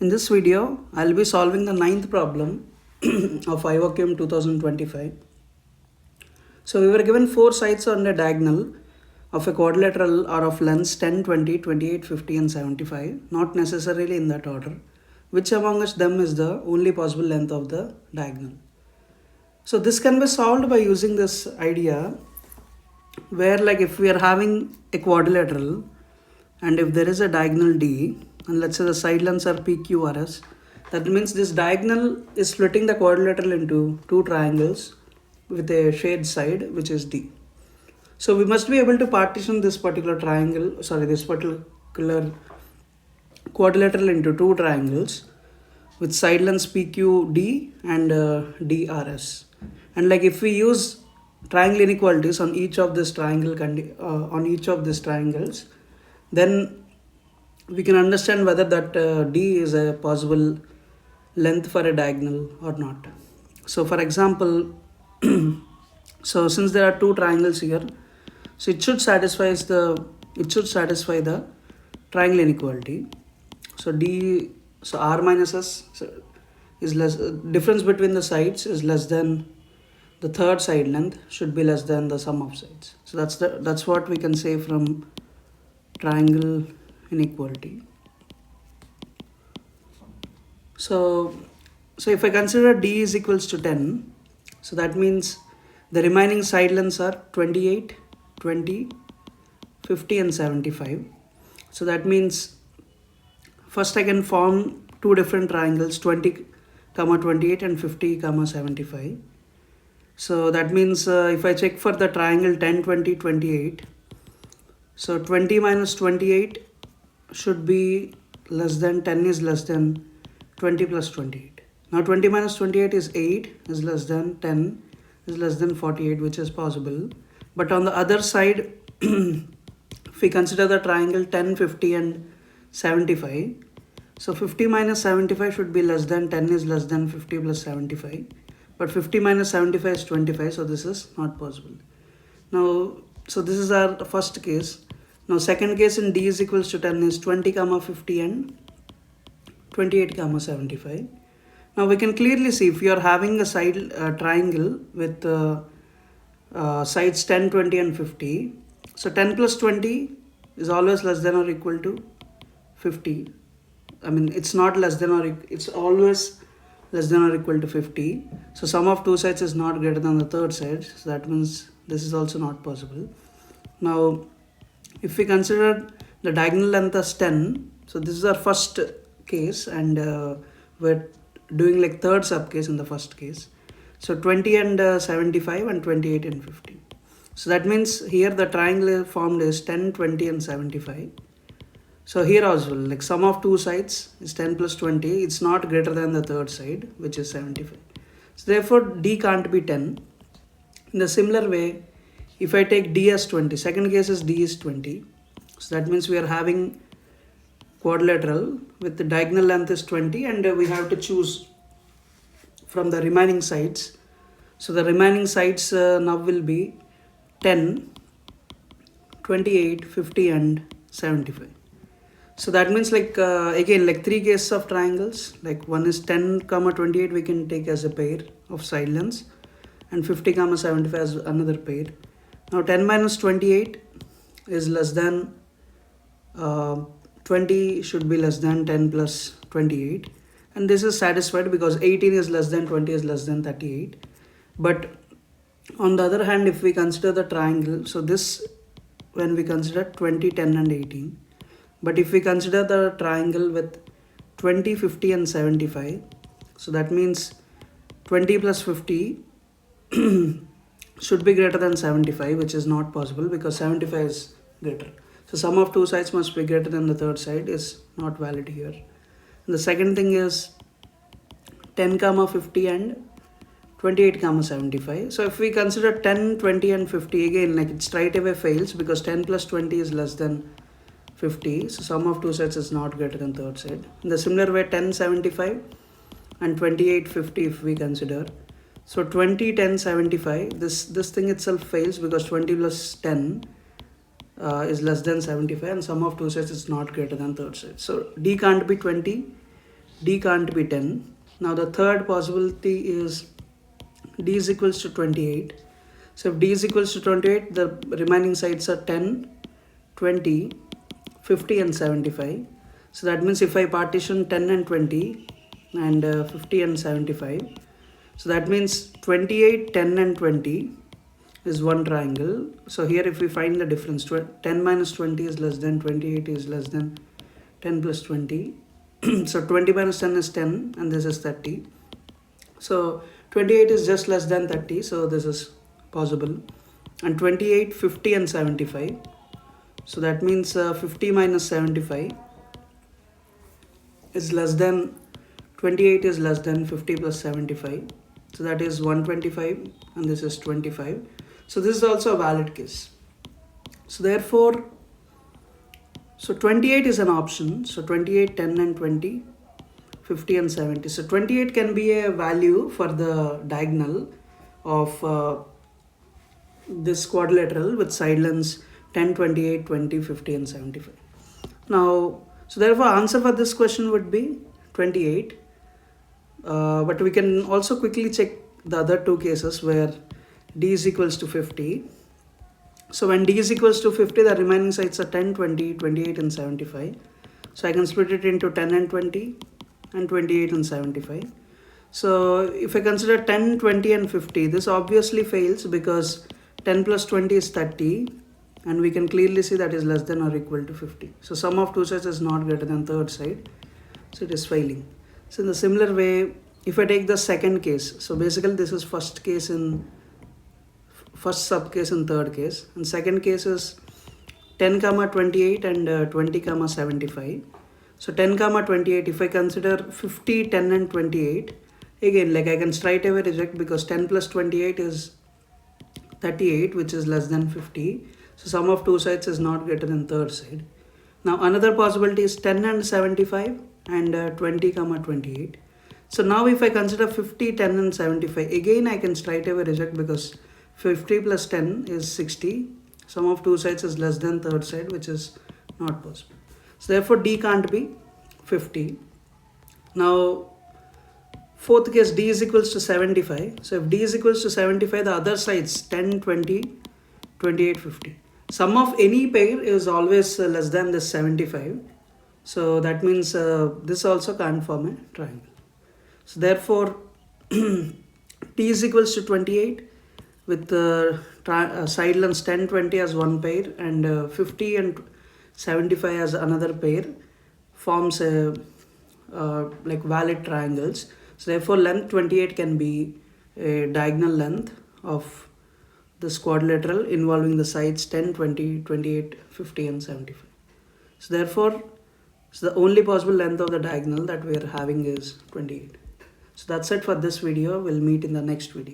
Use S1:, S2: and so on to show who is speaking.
S1: In this video, I'll be solving the ninth problem of IOQM 2025. So we were given four sides on a diagonal of a quadrilateral or of lengths 10, 20, 28, 50 and 75, not necessarily in that order. Which among them is the only possible length of the diagonal? So this can be solved by using this idea where, like, if we are having a quadrilateral and if there is a diagonal D, and let's say the side lengths are PQRS, that means this diagonal is splitting the quadrilateral into two triangles with a shared side which is D. So we must be able to partition this particular this particular quadrilateral into two triangles with side lengths PQD and DRS. And like if we use triangle inequalities on each of this triangles, then we can understand whether that D is a possible length for a diagonal or not. So for example, so since there are two triangles here, so it should satisfy the triangle inequality. So R minus S is less, difference between the sides is less than the third side length should be less than the sum of sides. So that's what we can say from triangle inequality. So if I consider D is equals to 10, so that means the remaining side lengths are 28, 20, 50 and 75. So that means first I can form two different triangles, 20, 28 and 50, 75. So that means if I check for the triangle 10, 20, 28, so 20 minus 28 should be less than 10 is less than 20 plus 28. Now 20 minus 28 is 8 is less than 10 is less than 48, which is possible. But on the other side, if we consider the triangle 10, 50 and 75, so 50 minus 75 should be less than 10 is less than 50 plus 75. But 50 minus 75 is 25, so this is not possible. Now, so this is our first case. Now second case in D is equals to 10 is 20, 50 and 28, 75. Now we can clearly see if you are having a side triangle with sides 10, 20 and 50. So 10 plus 20 is always less than or equal to 50. I mean, it's not less than or it's always less than or equal to 50. So sum of two sides is not greater than the third side. So that means this is also not possible. Now, if we consider the diagonal length as 10, so this is our first case, and we're doing like third subcase in the first case. So 20 and 75 and 28 and 50. So that means here the triangle formed is 10, 20 and 75. So here also, like sum of two sides is 10 plus 20. It's not greater than the third side, which is 75. So therefore, D can't be 10. In the similar way, if I take D as 20, second case is D is 20. So that means we are having quadrilateral with the diagonal length is 20, and we have to choose from the remaining sides. So the remaining sides now will be 10, 28, 50 and 75. So that means like again like three cases of triangles, like one is 10, 28 we can take as a pair of side lengths, and 50, 75 as another pair. Now 10 minus 28 is less than 20 should be less than 10 plus 28, and this is satisfied because 18 is less than 20 is less than 38. But on the other hand, if we consider the triangle, so this when we consider 20, 10 and 18, but if we consider the triangle with 20, 50 and 75, so that means 20 plus 50 should be greater than 75, which is not possible because 75 is greater. So sum of two sides must be greater than the third side is not valid here. And the second thing is 10, 50 and 28, 75. So if we consider 10, 20 and 50, again like it straight away fails because 10 plus 20 is less than 50. So sum of two sides is not greater than third side. In the similar way, 10, 75 and 28, 50 if we consider. So 20, 10, 75, this thing itself fails because 20 plus 10 is less than 75 and sum of two sides is not greater than third side. So D can't be 20, D can't be 10. Now the third possibility is D is equals to 28. So if D is equals to 28, the remaining sides are 10, 20, 50 and 75. So that means if I partition 10 and 20 and 50 and 75, so that means 28, 10 and 20 is one triangle. So here if we find the difference, 10 minus 20 is less than 28 is less than 10 plus 20. So 20 minus 10 is 10 and this is 30. So 28 is just less than 30, so this is possible. And 28, 50 and 75. So that means 50 minus 75 is less than 28 is less than 50 plus 75. So that is 125 and this is 25. So this is also a valid case. So therefore, so 28 is an option. So 28, 10 and 20, 50 and 70. So 28 can be a value for the diagonal of this quadrilateral with side lengths 10, 28, 20, 50 and 75. Now, so therefore answer for this question would be 28. But we can also quickly check the other two cases where D is equals to 50. So when D is equals to 50, the remaining sides are 10, 20, 28 and 75. So I can split it into 10 and 20 and 28 and 75. So if I consider 10, 20 and 50, this obviously fails because 10 plus 20 is 30 and we can clearly see that is less than or equal to 50. So sum of two sides is not greater than third side. So it is failing. So in the similar way, if I take the second case, so basically this is first case in first subcase and third case, and second case is 10 comma 28 and 20 comma 75. So 10 comma 28, if I consider 50, 10 and 28, again like I can straight away reject because 10 plus 28 is 38, which is less than 50. So sum of two sides is not greater than third side. Now another possibility is 10 and 75 and 20 comma 28. So now if I consider 50, 10 and 75, again I can straight away reject because 50 plus 10 is 60. Sum of two sides is less than third side, which is not possible. So therefore D can't be 50. Now fourth case, D is equals to 75. So if D is equals to 75, the other sides 10, 20, 28, 50. Sum of any pair is always less than this 75. So that means this also can't form a triangle. So therefore T is equals to 28 with side lengths 10, 20 as one pair and 50 and 75 as another pair forms a like valid triangles. So therefore length 28 can be a diagonal length of this quadrilateral involving the sides 10, 20, 28, 50 and 75. So therefore the only possible length of the diagonal that we are having is 28. So that's it for this video. We'll meet in the next video.